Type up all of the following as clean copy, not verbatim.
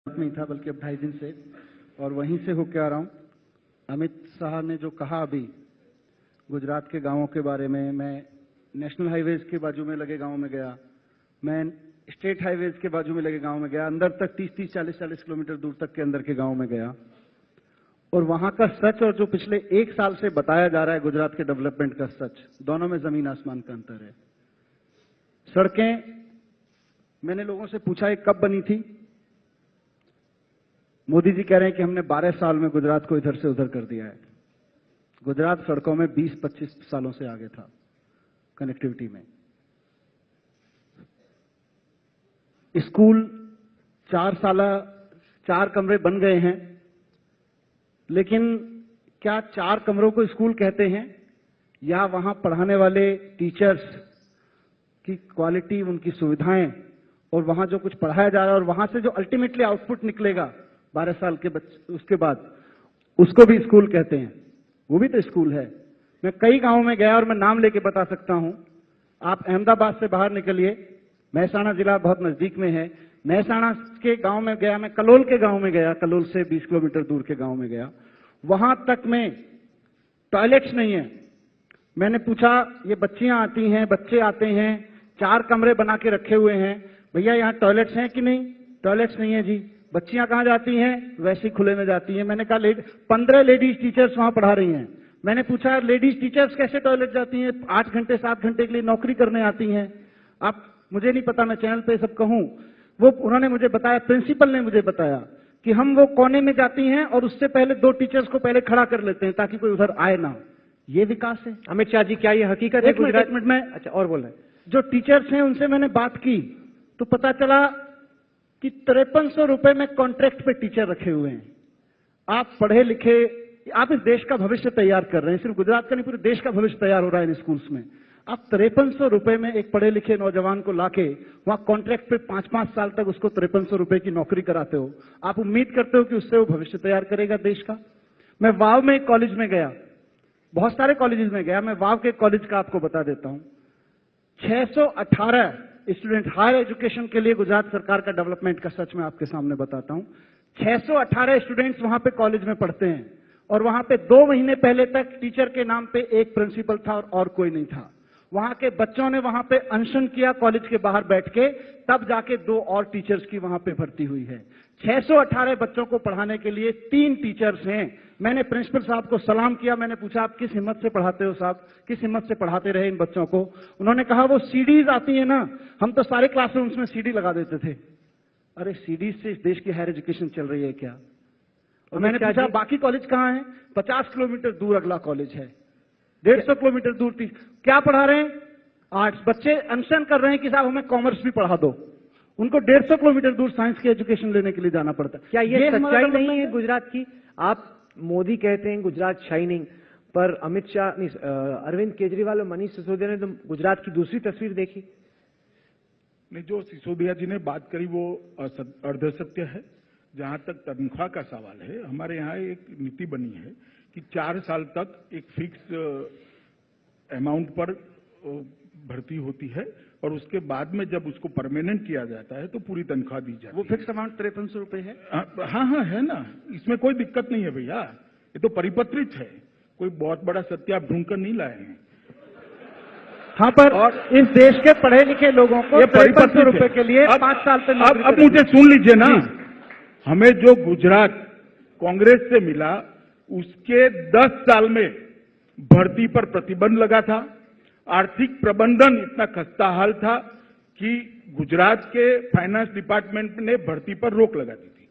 नहीं था बल्कि अब 2.5 दिन से, और वहीं से होके आ रहा हूँ। अमित शाह ने जो कहा अभी गुजरात के गांवों के बारे में, मैं नेशनल हाईवेज के बाजू में लगे गांव में गया, मैं स्टेट हाईवेज के बाजू में लगे गांव में गया, अंदर तक 30-30, 40-40 किलोमीटर दूर तक के अंदर के गांव में गया, और वहां का सच और जो पिछले 1 साल से बताया जा रहा है गुजरात के डेवलपमेंट का सच, दोनों में जमीन आसमान का अंतर है। सड़कें, मैंने लोगों से पूछा ये कब बनी थी, मोदी जी कह रहे हैं कि हमने 12 साल में गुजरात को इधर से उधर कर दिया है। गुजरात सड़कों में 20-25 सालों से आगे था कनेक्टिविटी में। स्कूल 4 कमरे बन गए हैं, लेकिन क्या 4 कमरों को स्कूल कहते हैं, या वहां पढ़ाने वाले टीचर्स की क्वालिटी, उनकी सुविधाएं, और वहां जो कुछ पढ़ाया जा रहा है और वहां से जो अल्टीमेटली आउटपुट निकलेगा 12 साल के उसके बाद, उसको भी स्कूल कहते हैं। वो भी तो स्कूल है। मैं कई गांवों में गया और मैं नाम लेके बता सकता हूं। आप अहमदाबाद से बाहर निकलिए, महसाणा जिला बहुत नजदीक में है, महसाणा के गांव में गया, मैं कलोल के गांव में गया, कलोल से 20 किलोमीटर दूर के गांव में गया, वहां तक में टॉयलेट्स नहीं है। मैंने पूछा, ये बच्चियां आती हैं, बच्चे आते हैं, 4 कमरे बना के रखे हुए हैं, भैया यहाँ टॉयलेट्स हैं कि नहीं? टॉयलेट्स नहीं है जी। बच्चियां कहां जाती हैं? वैसे ही खुले में जाती हैं। मैंने कहा 15 लेडीज टीचर्स वहां पढ़ा रही हैं। मैंने पूछा लेडीज टीचर्स कैसे टॉयलेट जाती हैं? 8 घंटे 7 घंटे के लिए नौकरी करने आती हैं। आप, मुझे नहीं पता, मैं चैनल पे सब कहूं, वो उन्होंने मुझे बताया, प्रिंसिपल ने मुझे बताया कि हम वो कोने में जाती हैं और उससे पहले 2 टीचर्स को पहले खड़ा कर लेते हैं ताकि कोई उधर आए ना। ये विकास है। अमित शाह जी, क्या ये हकीकत है? एक मिनट में, अच्छा, और बोल रहे हैं। जो टीचर्स हैं उनसे मैंने बात की तो पता चला कि 5300 रुपए में कॉन्ट्रैक्ट पे टीचर रखे हुए हैं। आप पढ़े लिखे, आप इस देश का भविष्य तैयार कर रहे हैं, सिर्फ गुजरात का नहीं पूरे देश का भविष्य तैयार हो रहा है इन स्कूल्स में। आप 5300 रुपए में एक पढ़े लिखे नौजवान को लाके वहां कॉन्ट्रैक्ट पे 5-5 साल तक उसको 5300 रुपए की नौकरी कराते हो। आप उम्मीद करते हो कि उससे वो भविष्य तैयार करेगा देश का? मैं वाव में एक कॉलेज में गया, बहुत सारे कॉलेजेस में गया, मैं वाव के कॉलेज का आपको बता देता हूं। 618 स्टूडेंट, हायर एजुकेशन के लिए गुजरात सरकार का डेवलपमेंट का सच मैं आपके सामने बताता हूं। 618 स्टूडेंट्स वहां पे कॉलेज में पढ़ते हैं, और वहां पे 2 महीने पहले तक टीचर के नाम पे एक प्रिंसिपल था और कोई नहीं था। वहां के बच्चों ने वहां पे अनशन किया कॉलेज के बाहर बैठ के, तब जाके 2 और टीचर्स की वहां पे भर्ती हुई है। 618 बच्चों को पढ़ाने के लिए 3 टीचर्स हैं। मैंने प्रिंसिपल साहब को सलाम किया, मैंने पूछा आप किस हिम्मत से पढ़ाते हो साहब, किस हिम्मत से पढ़ाते रहे इन बच्चों को? उन्होंने कहा वो सीडीज आती है ना, हम तो सारे क्लासरूम्स में सीडी लगा देते थे। अरे सीडीज से इस देश की हायर एजुकेशन चल रही है क्या? और मैंने पूछा बाकी कॉलेज कहां है? 50 किलोमीटर दूर अगला कॉलेज है, 150 किलोमीटर दूर क्या पढ़ा रहे हैं? आर्ट्स। बच्चे अनशन कर रहे हैं कि साहब हमें कॉमर्स भी पढ़ा दो। उनको 150 किलोमीटर दूर साइंस की एजुकेशन लेने के लिए जाना पड़ता है। क्या ये सच्चाई नहीं है गुजरात की? आप, मोदी कहते हैं गुजरात शाइनिंग, पर अमित शाह, अरविंद केजरीवाल और मनीष सिसोदिया ने तो गुजरात की दूसरी तस्वीर देखी। नहीं, जो सिसोदिया जी ने बात करी वो अर्धसत्य है। जहां तक तनख्वाह का सवाल है, हमारे यहाँ एक नीति बनी है कि 4 साल तक एक फिक्स अमाउंट पर भर्ती होती है, और उसके बाद में जब उसको परमानेंट किया जाता है तो पूरी तनख्वाह दी जाती है। वो फिक्स अमाउंट 5300 रुपए है। हाँ, है ना, इसमें कोई दिक्कत नहीं है भैया, ये तो परिपत्रित है, कोई बहुत बड़ा सत्य आप ढूंढ कर नहीं लाए हैं। हाँ, पर और इस देश के पढ़े लिखे लोगों को 5300 रुपए के लिए 5 साल से नौकरी। अब मुझे सुन लीजिए ना, हमें जो गुजरात कांग्रेस से मिला उसके 10 साल में भर्ती पर प्रतिबंध लगा था। आर्थिक प्रबंधन इतना खस्ता हाल था कि गुजरात के फाइनेंस डिपार्टमेंट ने भर्ती पर रोक लगा दी थी।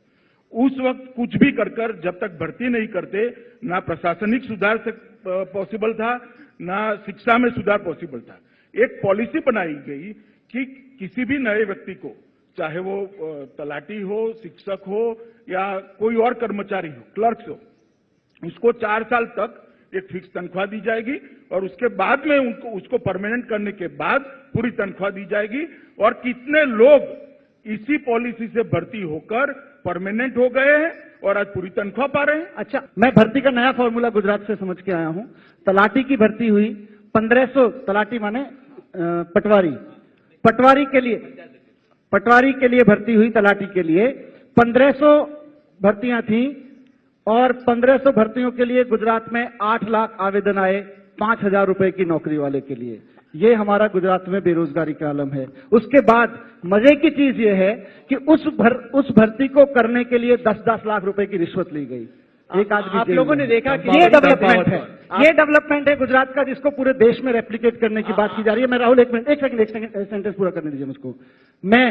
उस वक्त कुछ भी कर जब तक भर्ती नहीं करते, ना प्रशासनिक सुधार पॉसिबल था, ना शिक्षा में सुधार पॉसिबल था। एक पॉलिसी बनाई गई कि किसी भी नए व्यक्ति को, चाहे वो तलाटी हो, शिक्षक हो या कोई और कर्मचारी हो, क्लर्क्स हो, उसको 4 साल तक एक फिक्स तनख्वाह दी जाएगी, और उसके बाद में उसको परमानेंट करने के बाद पूरी तनख्वाह दी जाएगी। और कितने लोग इसी पॉलिसी से भर्ती होकर परमानेंट हो गए हैं और आज पूरी तनख्वाह पा रहे हैं। अच्छा, मैं भर्ती का नया फॉर्मूला गुजरात से समझ के आया हूं। तलाटी की भर्ती हुई 1500, तलाटी माने पटवारी के लिए भर्ती हुई तलाटी के लिए 1500 भर्तियां थीं और 1500 भर्तियों के लिए गुजरात में 8 लाख आवेदन आए 5000 रुपए की नौकरी वाले के लिए। ये हमारा गुजरात में बेरोजगारी का आलम है। उसके बाद मजे की चीज ये है कि उस भर्ती को करने के लिए 10-10 लाख रुपए की रिश्वत ली गई। एक आदमी आप लोगों ने देखा कि ये डेवलपमेंट है, ये डेवलपमेंट है गुजरात का, जिसको पूरे देश में रेप्लिकेट करने की बात की जा रही है। मैं राहुल एक सेंटेंस पूरा करने दीजिए मुझको। मैं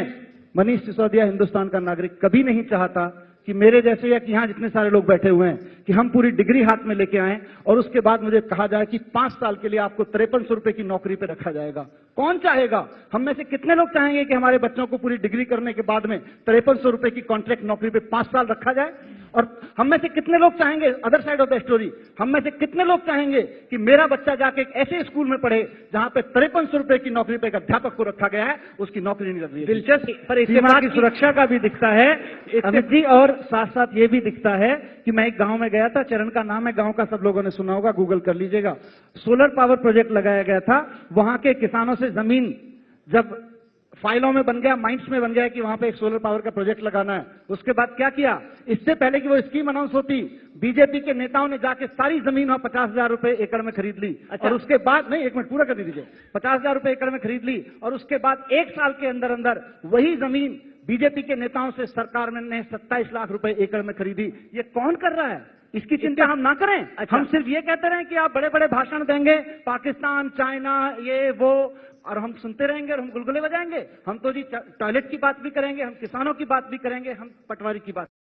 मनीष सिसोदिया हिंदुस्तान का नागरिक कभी नहीं चाहता कि मेरे जैसे या कि यहां जितने सारे लोग बैठे हुए हैं कि हम पूरी डिग्री हाथ में लेके आए और उसके बाद मुझे कहा जाए कि 5 साल के लिए आपको 5300 रुपए की नौकरी पे रखा जाएगा। कौन चाहेगा? हम में से कितने लोग चाहेंगे कि हमारे बच्चों को पूरी डिग्री करने के बाद में 5300 रुपए की कॉन्ट्रैक्ट नौकरी पे 5 साल रखा जाए? और हम में से कितने लोग चाहेंगे, other side of the story, हम में से कितने लोग चाहेंगे कि मेरा बच्चा जाके एक ऐसे स्कूल में पढ़े जहां पे 5300 रुपए की नौकरी पे एक अध्यापक को रखा गया है, उसकी नौकरी नहीं लग रही है। दिलचस्प, पर इससे सीमा बात की सुरक्षा का भी दिखता है अमित जी, और साथ साथ ये भी दिखता है कि मैं एक गांव में गया था, चरण का नाम है गांव का, सब लोगों ने सुना होगा, गूगल कर लीजिएगा। सोलर पावर प्रोजेक्ट लगाया गया था। वहां के किसानों से जमीन जब फाइलों में बन गया, माइंड्स में बन गया कि वहां पे एक सोलर पावर का प्रोजेक्ट लगाना है, उसके बाद क्या किया, इससे पहले कि वो स्कीम अनाउंस होती, बीजेपी के नेताओं ने जाके सारी जमीन वहां 50,000 रुपए एकड़ में खरीद ली। और उसके बाद, नहीं एक मिनट पूरा कर दीजिए, 50,000 रुपए एकड़ में खरीद ली और उसके बाद 1 साल के अंदर अंदर वही जमीन बीजेपी के नेताओं से सरकार ने 27 लाख रुपए एकड़ में खरीदी। ये कौन कर रहा है? इसकी चिंता हम ना करें। हम सिर्फ ये कहते रहें कि आप बड़े बड़े भाषण देंगे, पाकिस्तान, चाइना, ये वो, और हम सुनते रहेंगे और हम गुलगुले बजाएंगे। हम तो जी टॉयलेट की बात भी करेंगे, हम किसानों की बात भी करेंगे, हम पटवारी की बात